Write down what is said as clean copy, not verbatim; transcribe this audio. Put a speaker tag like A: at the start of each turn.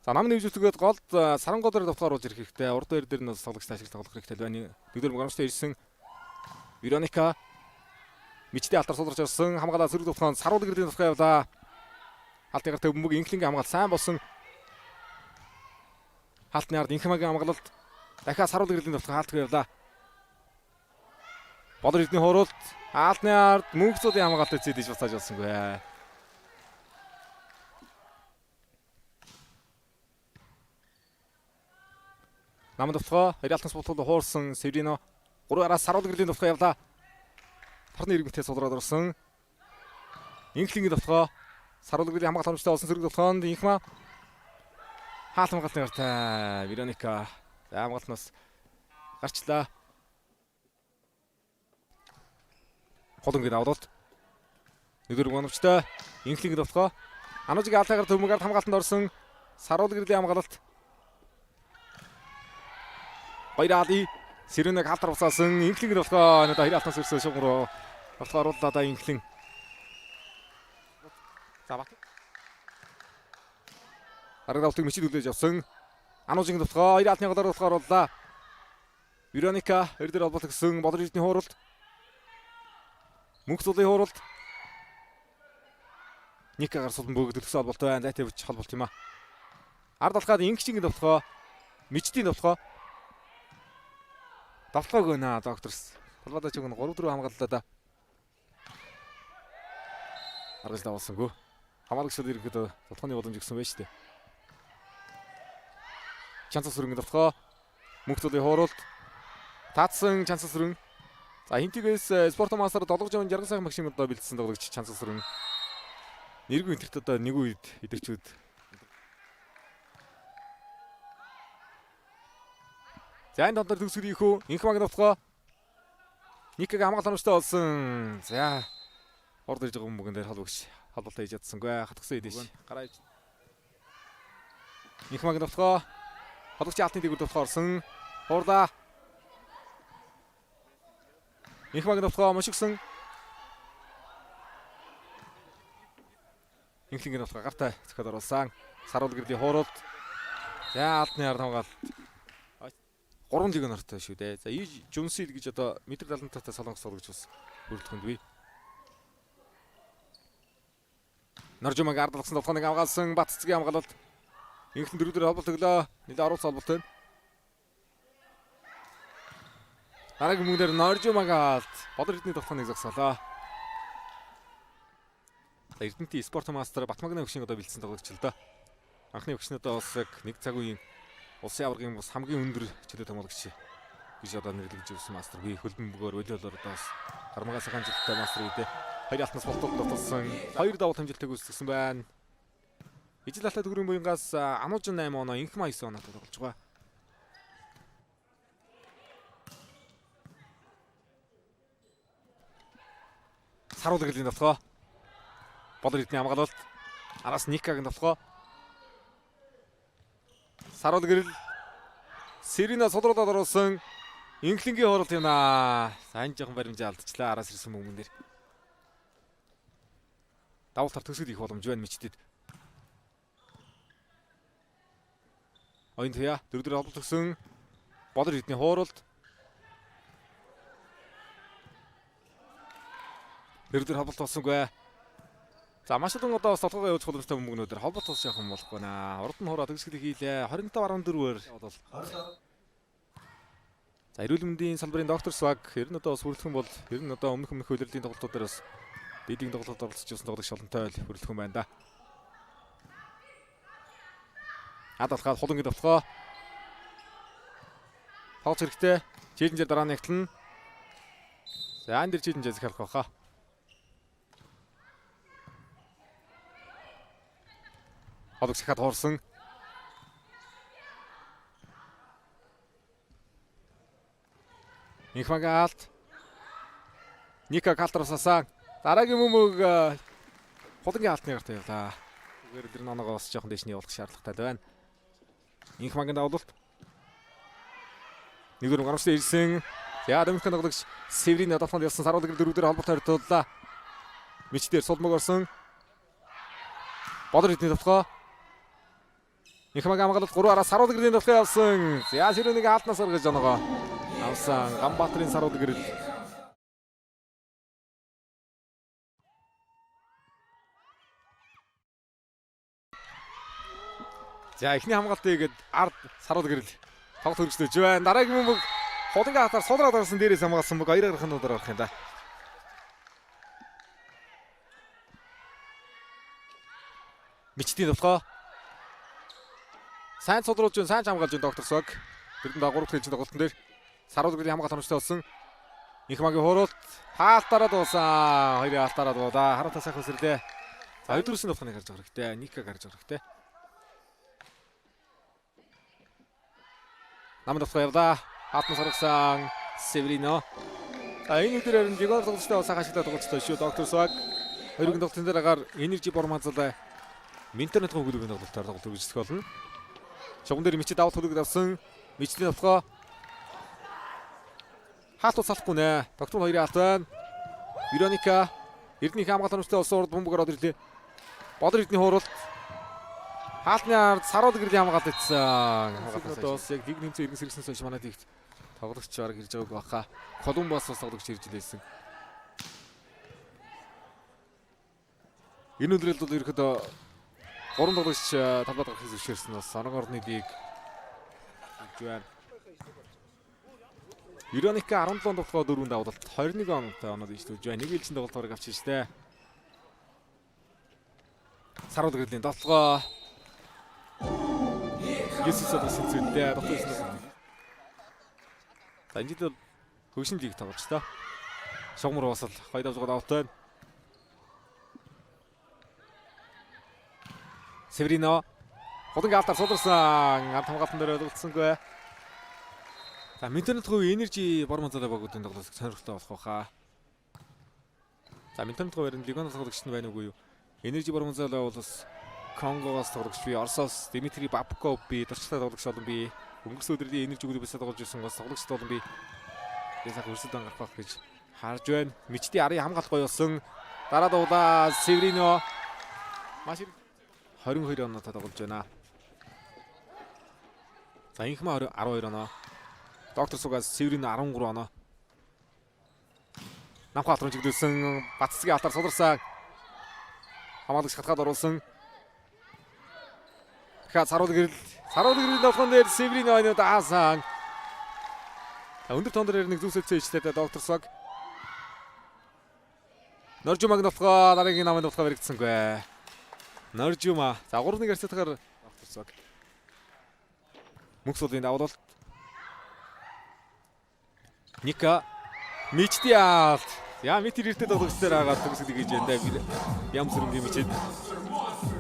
A: За намын нэвжүүлгээд голд Сарангол дээр давтгааруулж ирэх хэрэгтэй. Урд байр дээр нь тоглогч ашиг тоглох хэрэгтэй байна. Нэгдүгээр мгоромжтой ирсэн Вероника мичтэй алтар суулгаж ирсэн хамгаалаа зэрэг давтгаан саруулаг гэрлийн давтгаа явлаа. Хаалтын гарт өвмөг инхлингийн хамгаалал сайн болсон. Хаалтны ард инхмагийн хамгаалалт дахиад саруулаг гэрлийн давтгаа хаалтгүй явлаа. Бодор эдний хооролт хаалтны ард мөнхцүүдийн хамгаалалтыг зэдэж бацааж болсонгүй. Намын давтгаа Реалтанс болтол хуурсан Севрино 3-аас саруулаг гэрлийн давтгаа явлаа. Тарны иргэнтэй сулраад орсон. Инхлингийн давтгаа саруулаг гэрлийн хамгаалалт харамжтай болсон зэрэг давтгаанд инхма хаалт хамгаалтын гартай Вероника хамгаалтнаас гарчлаа. Холонгийн авлалт. Нэгдүгээр гонвчтай инхлингийн давтгаа Анужигийн алтайгаар төмөг ард хамгаалтанд орсон саруулаг гэрлийн хамгаалалт. Баярали Сэрэнэг халтар уцаасан инхлингийн давтгаа надаа хэр алтанс ирсэн шугам руу давтгаа оруулаад одоо инхлин. За бат. Арга давтыг мичид үлээж авсан Анужигийн давтгаа хоёр алтны голоор давтгаа орууллаа. Вероника хоёр дээр холболт гэсэн Бодор эдний хууралт. Мөнх цулын хууралт. Никагаар сулан бөөгд төлөсөн холболт байна. Зайтай хүч холболт юм а. Ард алхаад инхлингийн давтгаа мичдийн давтгаа давтгааг өгнө докторс. Талбайдаа ч өгнө 3-4 хамгааллаа да. Аргал давуулсангүй. Хамаалагчид ирэхэд давтгааны боломж өгсөн байж тээ. Чанцас сүрэнгийн давтгаа мөнх цулын хууралт. Таацсан чанцас сүрэн. За хинтигээс спортомастер 7 жон жаргал сайхан машин одоо бэлдсэн тоглогч чанцас сүрэн. Нэргүй интерт одоо нэг үед идэгчүүд за энэ дондор төгсгөл ийхүү инхмагийн давтгаа Никагийн хамгаалалт харамжтай болсон. За орд ирж байгаа хүмүүн дээр холбогч холболтоо хийж чадсангүй хатгсан идэш. Гараа инхмагийн давтгаа холбогч алтны дээгүүр давтгаа орсон. Хуурлаа. Инхмагийн давтгаа мошигсон. Инхлингийн давтгаа гартай цохиод оруулсан. Саруулаг гэрлийн хууралт. За алтны ард хамгаалалт 3 лиг нартай шүү дээ. За Жүнсил гэж одоо метр 75-тай солонгос тоглож бас бүрэлдэхүүнд бий. Норжумаг ардлагсан давтгааныг хамгаалсан Батцгийн хамгаалалт. Инхлэн дөрөвдөр холболт өглөө. Нэлээд оруулсан холболт байна. Дараагийн мөнгөөр Норжумаг алт Бодор эдний давтгааныг зогсоолоо. За Эрдэнэтийн спортмастер Батмагны өгшин одоо бэлдсэн тоглогч л да. Анхны өгшнөдөө бас нэг цаг үеийн улсын аваргын бас хамгийн өндөр чөлөө тоглогч гэж одоо нэрлэгдэж өгсөн мастер би хөлбөмбөгөөр өдөөлөөр одоо бас гармага сайхан жилтэй мастер үедээ хоёр алтнаас болтол дотолсон хоёр давуу хамжилтыг үүсгэсэн байна. Ижил алтай төгрөгийн буянгаас Анужин 8 оноо инхма 9 оноо тоглож байгаа. Саруулаг гэрлийн давтгаа Бодор эдний хамгаалалт араас Никагийн давтгаа Саруулаг гэрэл Сэрина сулруулаад оруулсан инхлингийн хууралт юм аа. Сайн жоохон баримжаа алдчихлаа араас ирсэн хүмүүн дээр. Давуу тал төсөд их боломж байна мичдэд. Оюн туяа дөрөвдөр холболт өгсөн Бодор эдний хууралт. Дөрөвдөр холболт болсонгүй. За маш олон одоо бас толгойгоо явуулах боломжтой хүмүүнүүдээр холболт тус явах юм болохгүй наа. Урд нь хураа төгсгөл хийлээ. 25-14-ээр бол. За эрүүл мэндийн салбарын доктор Сваг ер нь одоо бас хүрэлцэн бол ер нь одоо өмнөх хөлөрлөлийн тоглолтуудаар бас дийдийн тоглолтод оролцож явсан тоглогч олонтой хүрэлцэн байна да. Ад алхаад холонгийн давтгаа. Тоглож хэрэгтэй. Челленжээр дараа нь ягтлна. За энэ дэр челленжээс их харах байхаа. Хологч хаад хуурсан. Инхмагийн алт. Ника калтарсасаа. Дараагийн мөмөг холонгийн алтны гарт явлаа. Зүгээр л ноногоос жоохон дэш нь явуулах шаардлагатай байна. Инхмагийн давуулалт. Нэгдүгээр гарамжтай ирсэн. За Доминикийн тоглогч Севрин давтаханд явсан саруулаг дөрөвдөр холболт хоригдлаа. Мичдэр сулмаг орсон. Бодор эдний давтгаа. Инхмаг хамгаалалт 3-араас Сарууд гэрлийн тоглох явсан. За Сэрүүнийг хаалтнаас гаргаж оноогоо авсан. Ганбаатарын Сарууд гэрэл. За эхний хамгаалтыг гээд ард Сарууд гэрэл тоглох хөргөжлөж байна. Дараагийн мөмөг Холонгийн хатаар сулраад орсон дээрээс хамгаалсан мөг 2 гарахын удаар орох юм да. Мичтийн тоглоо. Сайн цудруулж байна, сайн хамгаалж байна доктор Сог. Тэрдэн дагуурх хэлж тоглолтын дээр Сарууд гэрлийн хамгаалт хоногчтой болсон. Инхмагийн хуруулт хаалтаараа дуусан. Хоёрын хаалтаараа дуулаа. Хараатаа сайхан өсрлээ. За өдрөөсний тоглохыг гарч байгаа хэрэгтэй. Ника гарч байгаа хэрэгтэй. Намын тоглох явлаа. Хаалтнаас гаргасан Северино. За энэ өдрөөр нь Жигор тоглолттой усаа хашигтай тоглолттой шүү доктор Сог. Хоёрын тоглолтын дээр агаар Energy Бормазлаа Минтернет хөнгөлөгийн тоглолтоор тоглолт үргэлжлэх болно. Шугам дээр мичид давт хөлөг давсан. Мичдийн тоглоо. Хаалт салахгүй нэ. Доктор 2-ын хаалт байна. Вероника Эрдэнэ хамгаалалт хоногчтой улсын урд бөмбөг ороод ирлээ. Бодор Эрдэнэ хууралт. Хаалтны ард Сарууд гэрлийн хамгаалалт ицсэн. Хамгаалалтаас яг дэг нэмцэн иргэн сэргснээс хойш манай тэгт тоглогч бараг ирж байгааг баха. Колумбас бас тоглогч ирж лээсэн. Энэ өдрөлд бол ерөөдөө 3 тоглогч талбайд гарахыг зөвшөөрсөн бас Оног орны лиг гэж байна. Вероника 17 тоглоо 4 давталт 21 онтой оноод ижлүүлж байна. Нэг ээлжин тоглолт авчих штэ. Сарууд гэрлийн тоглоо. Есүс одоо сэлцүүлдэ доктор хэлсэн. За энэ дэд хөвшин лиг тоглож та. Шугамр бас л 2 давжгаа давтай. Северино Холонгийн хаалтаар суларсан. Ард хамгаалтан дээр олгдсангүй. За Минтернет хувь Energy Бормазлаа багуудын тоглолт сонирхолтой болох байхаа. За Минтернет хувьд Лигоноос тоглогч нь байна уугүй юу? Energy Бормазлаа бол бас Конгоос тоглогч би, Оросоос Дмитрий Бабков би, дурчтай тоглогч олон би, өнгөрсөн өдрийн Energy гүрээс тоглож ирсэн бас тоглогч олон би. Ясаа хөрсөд ангарах байх гэж харж байна. Мичдийн арын хамгаалт гоё болсон. Дараа дуулаа Северино маш 22 оноотой тоглож байна. За Инхма 12 оноо. Доктор Сугаас Северино 13 оноо. Намхаа хатрын чиглүүлсэн Батцгийн алтаар суларсан. Хамгаалагч хатгаад оруулсан. Тэгэхээр Сарууд гэрэл тоглоом дээр Северино оноо даасан. Өндөр тон дээр нэг зүсэлцэн ичтэй доктор Суг. Норжумаг тоглоо дараагийн намын тоглоо баригдсангүй. Норжума. За 3-1 харьцаатаар доктор Суг. Мөнхсуудын давуулалт. Ника Мичтиалт. Яа митэр иртэд тоглогчдоор агаад төгсөд гэж байна да. Ям сүрэнгийн мичэд.